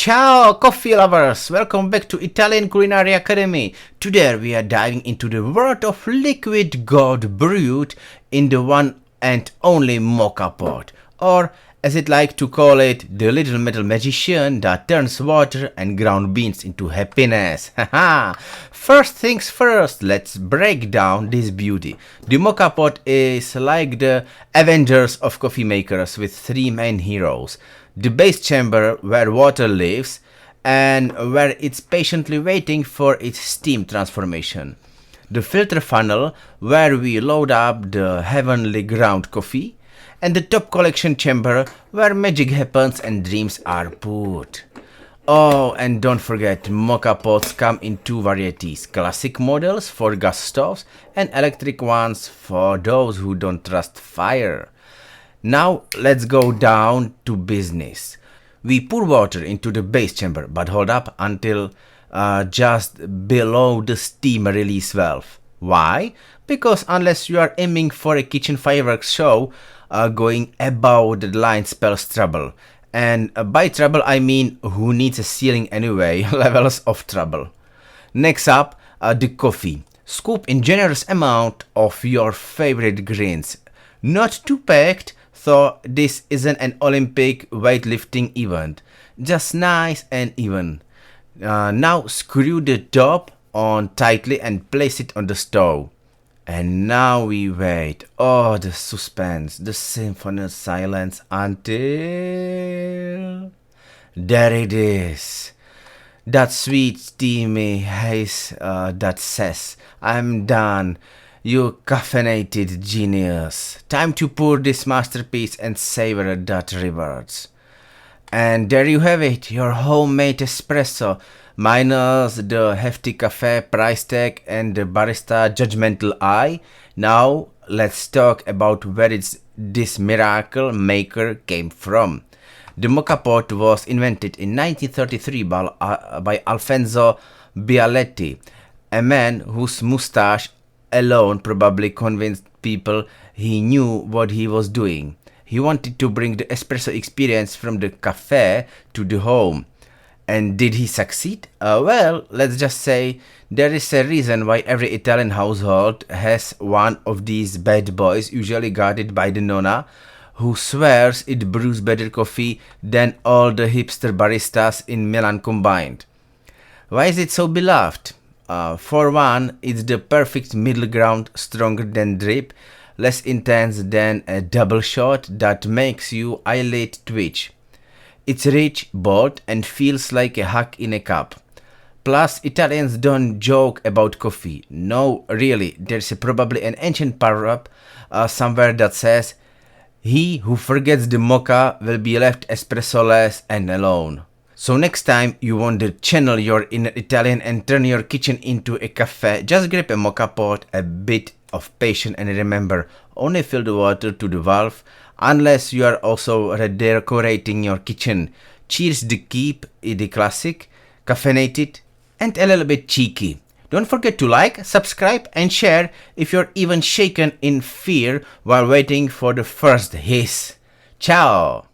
Ciao coffee lovers, welcome back to Italian Culinary Academy. Today we are diving into the world of liquid gold brewed in the one and only Moka pot, or as it like to call it, the little metal magician that turns water and ground beans into happiness. Haha! First things first, let's break down this beauty. The Moka pot is like the Avengers of coffee makers with three main heroes. The base chamber where water lives and where it's patiently waiting for its steam transformation. The filter funnel where we load up the heavenly ground coffee, and the top collection chamber where magic happens and dreams are put. Oh, and don't forget, Moka pots come in two varieties, classic models for gas stoves and electric ones for those who don't trust fire. Now let's go down to business. We pour water into the base chamber, but hold up until just below the steam release valve. Why? Because unless you are aiming for a kitchen fireworks show, going above the line spells trouble. And by trouble I mean who needs a ceiling anyway, levels of trouble. Next up, the coffee. Scoop in generous amount of your favorite grains. Not too packed, so this isn't an Olympic weightlifting event. Just nice and even. Now screw the top on tightly and place it on the stove. And now we wait. Oh, the suspense, the symphonious silence until... There it is. That sweet, steamy haze that says, I'm done. You caffeinated genius. Time to pour this masterpiece and savor that rewards. And there you have it, your homemade espresso, minus the hefty cafe price tag and the barista judgmental eye. Now let's talk about where this miracle maker came from. The Moka pot was invented in 1933 by Alfonso Bialetti, a man whose mustache alone probably convinced people he knew what he was doing. He wanted to bring the espresso experience from the cafe to the home. And did he succeed? Well, let's just say there is a reason why every Italian household has one of these bad boys, usually guarded by the nonna, who swears it brews better coffee than all the hipster baristas in Milan combined. Why is it so beloved? For one, it's the perfect middle ground, stronger than drip, less intense than a double shot that makes your eyelid twitch. It's rich, bold, and feels like a hug in a cup. Plus, Italians don't joke about coffee. No, really, there's probably an ancient proverb somewhere that says, he who forgets the mocha will be left espresso-less and alone. So next time you want to channel your inner Italian and turn your kitchen into a cafe, just grab a Moka pot, a bit of patience, and remember, only fill the water to the valve unless you are also redecorating your kitchen. Cheers to keep it classic, caffeinated, and a little bit cheeky. Don't forget to like, subscribe, and share if you're even shaken in fear while waiting for the first hiss. Ciao!